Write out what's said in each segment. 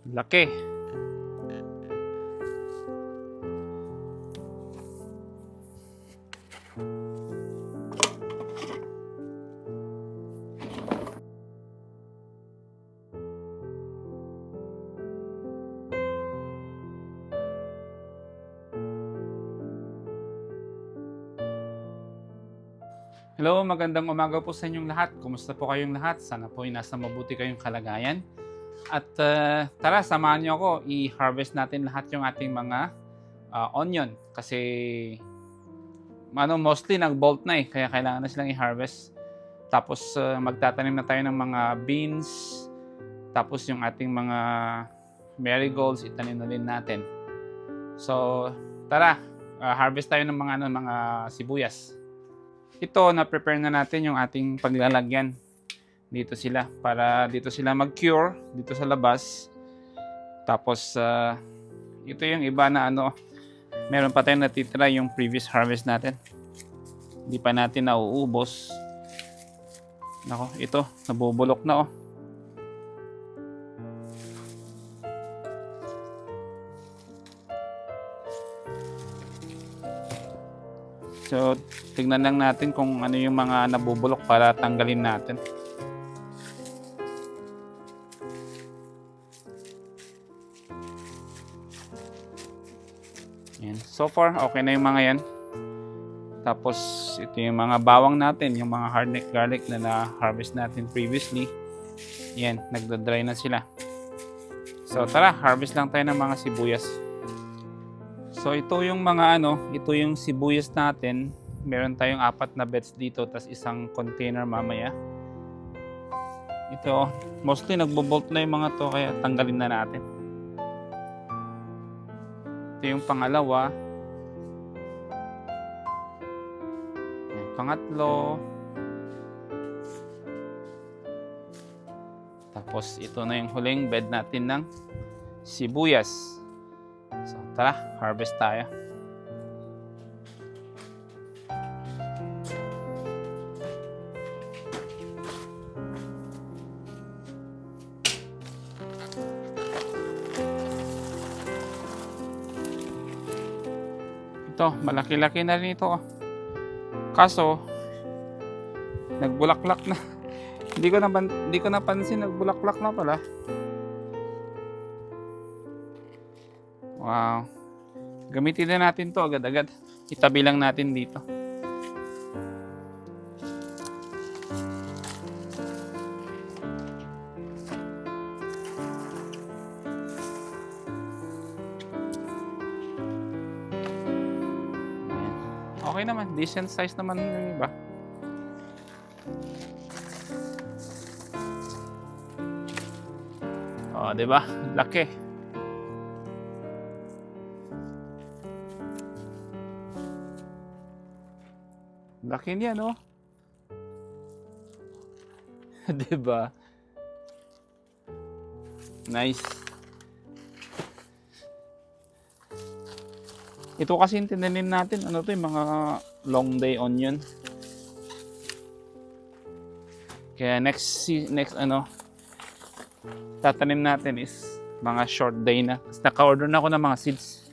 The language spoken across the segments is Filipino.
Laki. Hello, magandang umaga po sa inyong lahat. Kumusta po kayong lahat? Sana po ay nasa mabuti kayong kalagayan. At tara, samahan niyo ako. I-harvest natin lahat yung ating mga onion. Kasi mostly nag-bolt na kaya kailangan na silang i-harvest. Tapos magtatanim na tayo ng mga beans. Tapos yung ating mga marigolds, itanim na din natin. So, tara, harvest tayo ng mga sibuyas. Ito, na-prepare na natin yung ating paglalagyan. Dito sila, para dito sila mag-cure, dito sa labas. Tapos, ito yung iba na meron pa tayong natitira yung previous harvest natin. Hindi pa natin nauubos. Nako, ito, nabubulok na So, tignan lang natin kung ano yung mga nabubulok para tanggalin natin. Yan. So far, okay na yung mga yan. Tapos, ito yung mga bawang natin, yung mga hardneck garlic na na-harvest natin previously. Yan, nagda-dry na sila. So, tara, harvest lang tayo ng mga sibuyas. So ito yung ito yung sibuyas natin. Meron tayong 4 na beds dito, tas isang container mamaya. Ito, mostly nagbo-bolt na yung mga to, kaya tanggalin na natin. Ito yung pangalawa. Yung pangatlo. Tapos ito na yung huling bed natin ng sibuyas. So, tara, harvest tayo. Ito, malaki-laki na rin ito. Kaso, nagbulaklak na. Hindi ko napansin, nagbulaklak na pala. Wow. Gamitin na natin to agad-agad. Itabi lang natin dito. Okay naman. Decent size naman yung iba. Oh, di ba? Laki. Laki niya, no? Diba? Nice. Ito kasi yung tinanim natin, yung mga long day onion. Kaya next tatanim natin is mga short day na. Naka-order na ako ng mga seeds.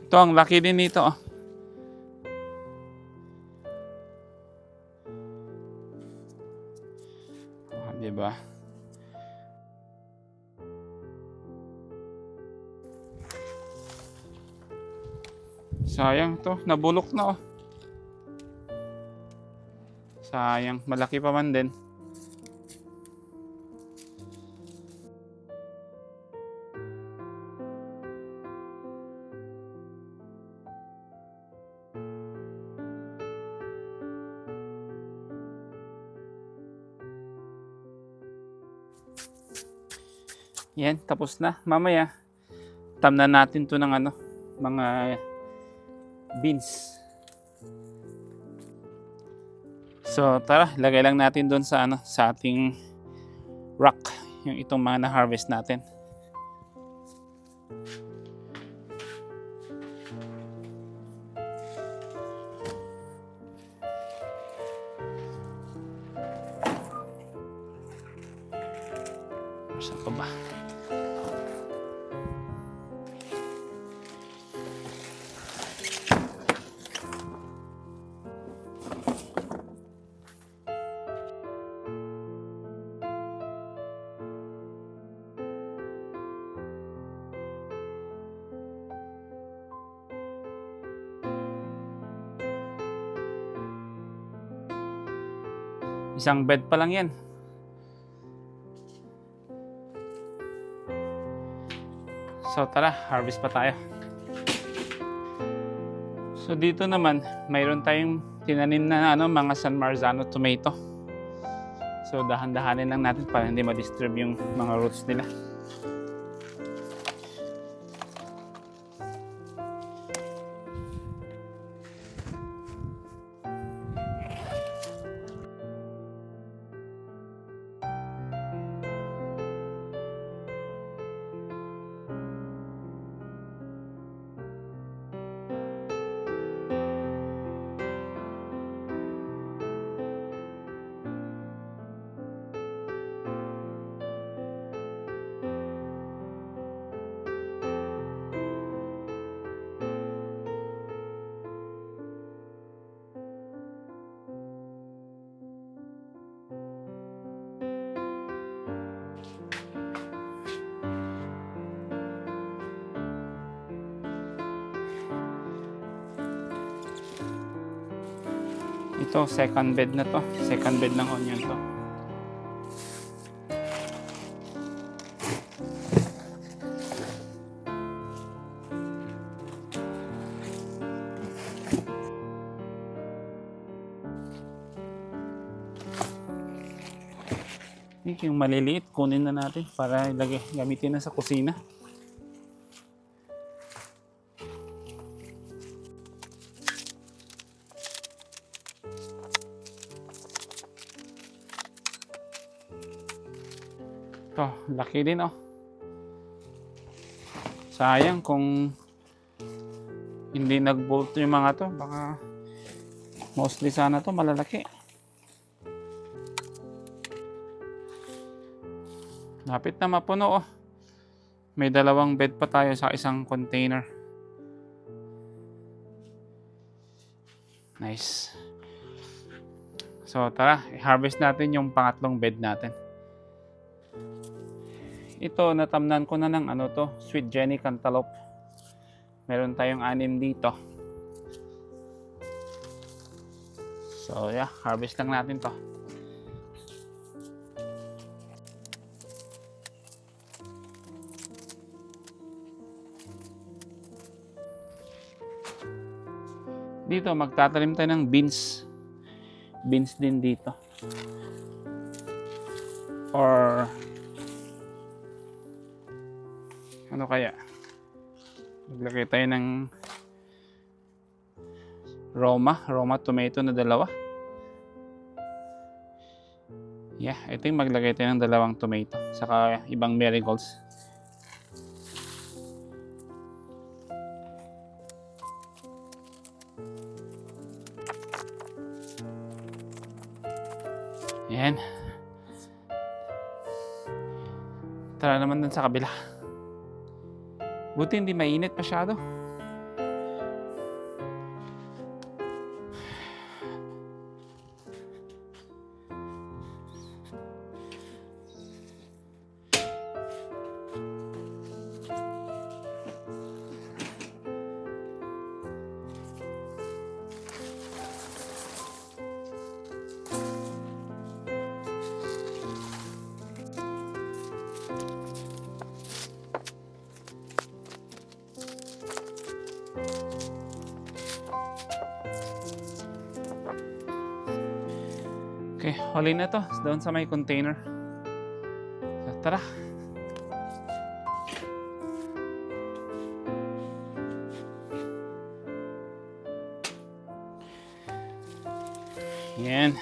Ito, ang laki din nito. Diba? Sayang to, nabulok na Sayang, malaki pa man din. Yan, tapos na. Mamaya, tamnan natin to ng mga beans. So, tara, lagay lang natin doon sa sa ating rack yung itong mga na-harvest natin. Saan pa ba? Isang bed pa lang yan. So tara, harvest pa tayo. So dito naman, mayroon tayong tinanim na mga San Marzano tomato. So dahan-dahanin lang natin para hindi ma-disturb yung mga roots nila. Ito, second bed na to. Second bed ng onion to. Yung maliliit, kunin na natin para ilagay, gamitin na sa kusina. Ito, laki din oh. Sayang kung hindi nag-bolt yung mga to. Baka mostly sana to malalaki. Lapit na mapuno oh. May dalawang bed pa tayo sa isang container. Nice. So tara, i-harvest natin yung pangatlong bed natin. Ito, natamnan ko na ng Sweet Jenny Cantaloupe. Meron tayong 6 dito. So yeah, harvest lang natin to. Dito, magtatanim tayo ng beans. Beans din dito. Or ano kaya? Maglagay tayo ng Roma tomato na 2. Yeah, ito yung maglagay tayo ng 2 tomato. Saka ibang marigolds. Yan. Tara naman dun sa kabila. Buti hindi mainit masyado. Okay, huli na to doon sa may container. So, tara. Yan.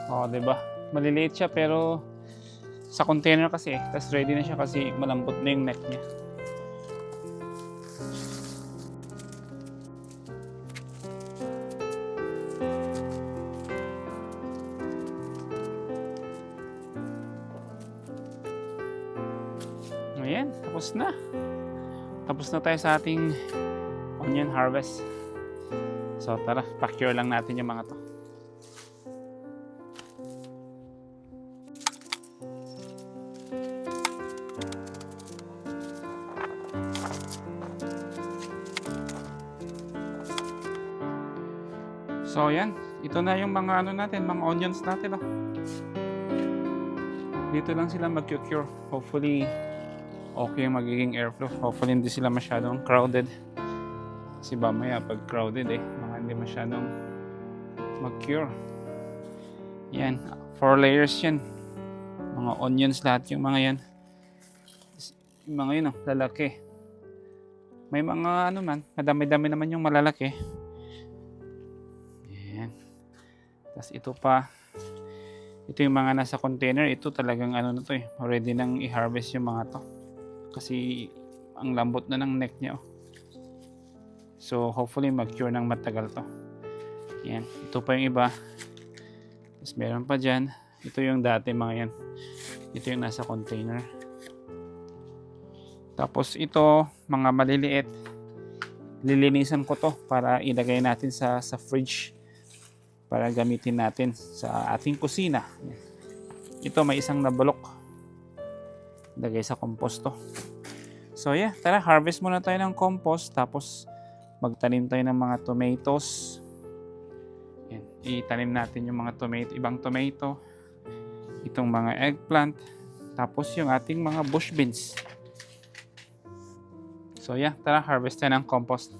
Oh, 'di ba? Maliliit siya pero sa container kasi tapos ready na siya kasi malambot na yung neck niya. Ayan, tapos na. Tapos na tayo sa ating onion harvest. So tara, pa-cure lang natin yung mga to. So yan, ito na yung mga ano natin, mga onions natin. Oh. Dito lang sila mag-cure. Hopefully okay yung magiging airflow. Hopefully hindi sila masyadong crowded. Kasi mamaya pag crowded mga hindi masyadong mag-cure. Yan, 4 layers yan. Mga onions lahat yung mga yan. Yung mga yun, lalaki. May mga ano man, madami-dami naman yung malalaki. Yan. Tapos ito pa. Ito yung mga nasa container. Ito talagang ano na to ready nang i-harvest yung mga to. Kasi ang lambot na ng neck niya. So hopefully mag-cure ng matagal to. Yan. Ito pa yung iba. Tapos meron pa dyan. Ito yung dati mga yan. Ito yung nasa container. Tapos ito, mga maliliit. Lilinisan ko to para ilagay natin sa fridge. Para gamitin natin sa ating kusina. Ito may isang nabulok. Lagay sa compost to. So yeah, tara harvest muna tayo ng compost. Tapos magtanim tayo ng mga tomatoes. Yan. Itanim natin yung mga tomato, ibang tomato. Itong mga eggplant. Tapos yung ating mga bush beans. So yeah, tara harvest tayo ng compost.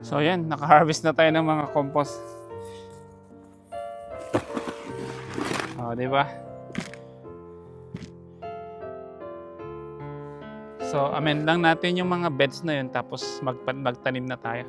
So yan, naka-harvest na tayo ng mga compost. Di ba? So amen lang natin yung mga beds na yun tapos magtanim na tayo.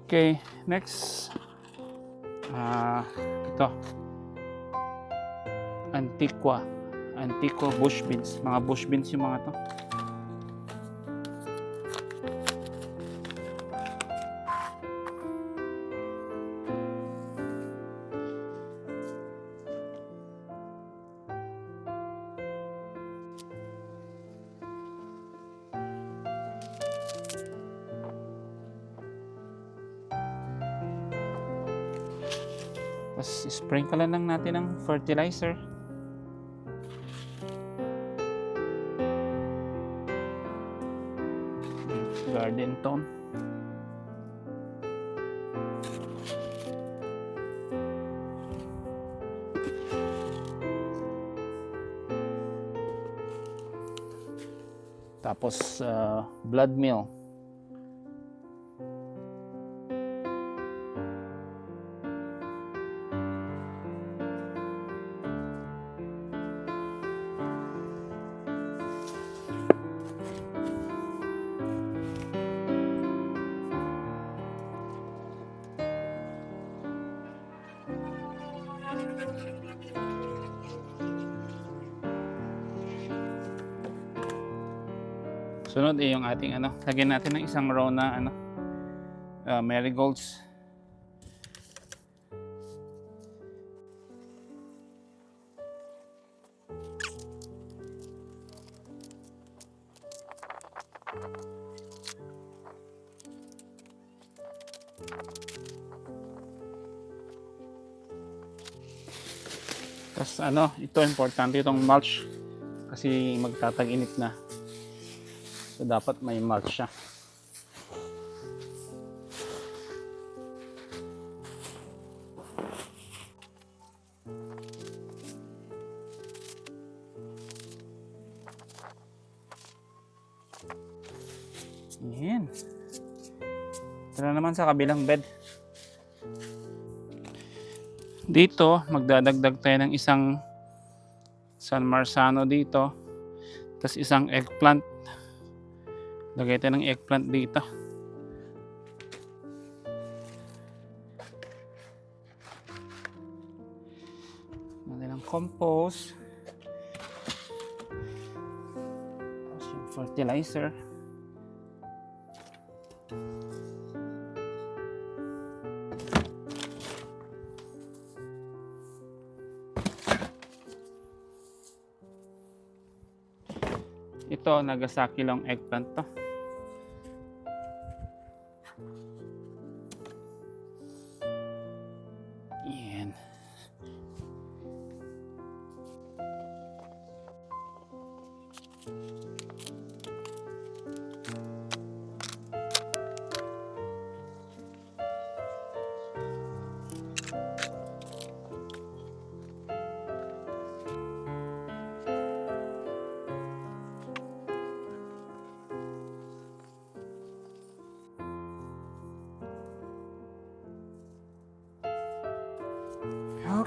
Okay, next. Ito. Antiqua bush beans. Mga bush beans yung mga to. Tapos sprinkle lang natin ng fertilizer. Garden tone. Tapos blood meal. Sunod yung ating lagyan natin ng isang row na marigolds. Tapos ito importante itong mulch kasi magtatag-init na. So dapat may mulch siya. Yan. Tara naman sa kabilang bed. Dito, magdadagdag tayo ng isang San Marzano dito. Tapos isang eggplant. Lagay tayo ng eggplant dito. Lagay ng compost. Tapos yung fertilizer. Ito, Nagasaki lang eggplant to. Yan.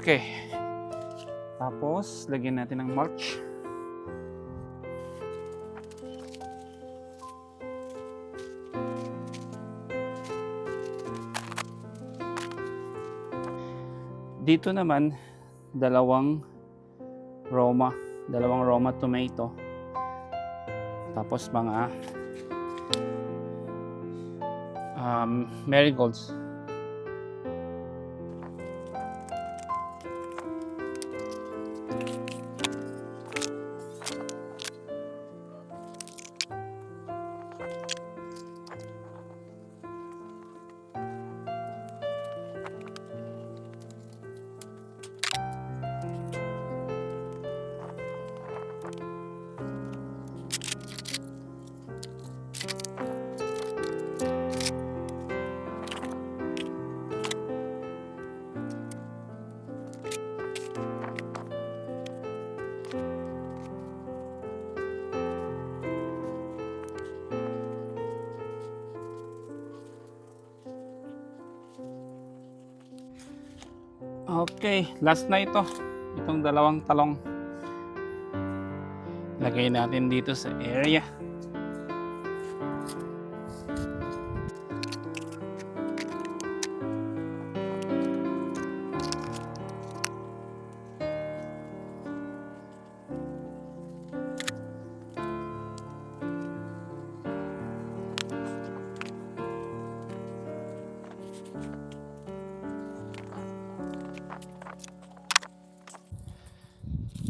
Okay. Tapos, lagyan natin ng mulch. Dito naman, dalawang Roma tomato. Tapos mga marigolds. Okay, last na ito. Itong dalawang talong. Lagay natin dito sa area.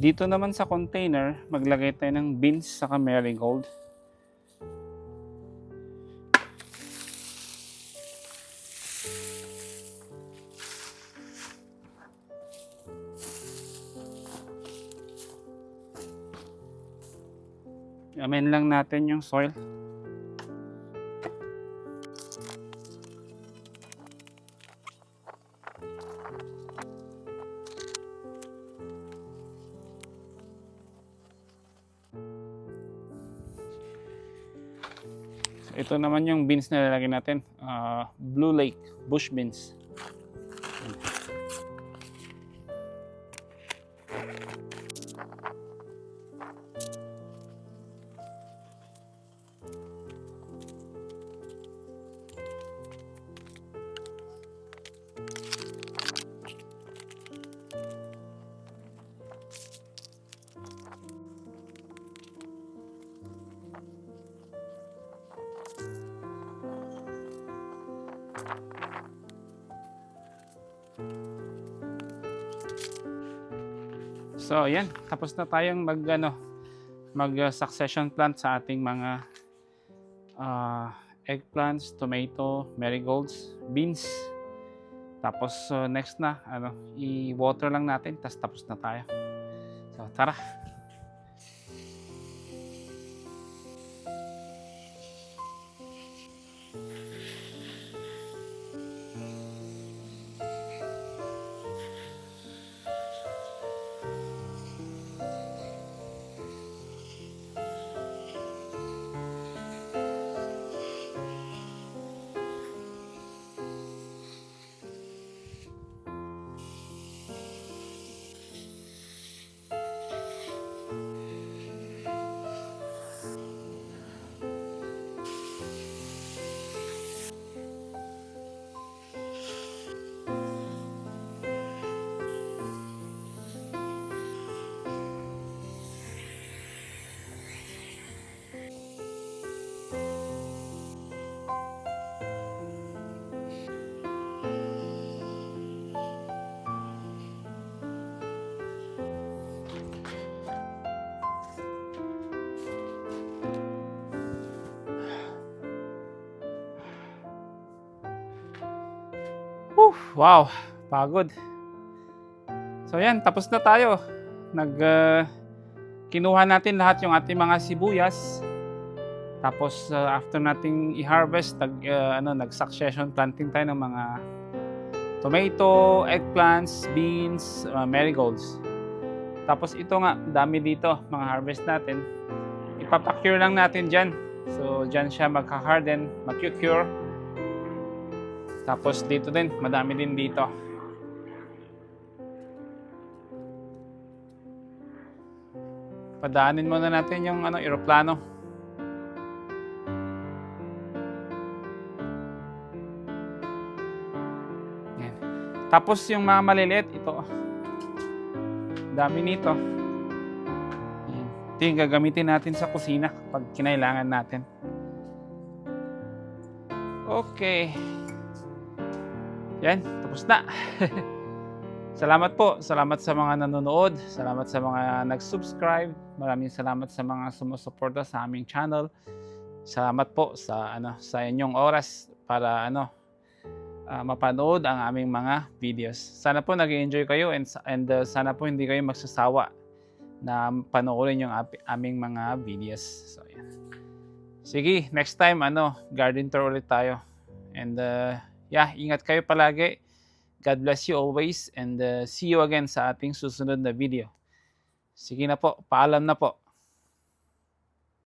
Dito naman sa container, maglagay tayo ng beans saka marigold. Amen lang natin yung soil. Ito naman yung beans na lalagay natin. Blue Lake bush beans. So, yan. Tapos na tayong mag succession plant sa ating mga eggplants, tomato, marigolds, beans. Tapos next na, i-water lang natin, tapos na tayo. So, tara! Wow, pagod. So yan, tapos na tayo. Kinuha natin lahat yung ating mga sibuyas. Tapos after nating i-harvest, nag-succession planting tayo ng mga tomato, eggplants, beans, marigolds. Tapos ito nga, dami dito, mga harvest natin. Ipapacure lang natin dyan. So dyan siya magka-harden, mag-cure. Tapos dito din, madami din dito. Padaanin muna natin yung eroplano. Yan. Tapos yung mga maliliit, ito. Dami nito. Yan. Ito yung gagamitin natin sa kusina pag kinailangan natin. Okay. Yan, tapos na. Salamat po. Salamat sa mga nanonood. Salamat sa mga nag-subscribe. Maraming salamat sa mga sumusuporta sa aming channel. Salamat po sa inyong oras para mapanood ang aming mga videos. Sana po nag-enjoy kayo and sana po hindi kayo magsasawa na panoorin yung aming mga videos. So, yan. Sige, next time garden tour ulit tayo. And ingat kayo palagi. God bless you always and see you again sa ating susunod na video. Sige na po, paalam na po.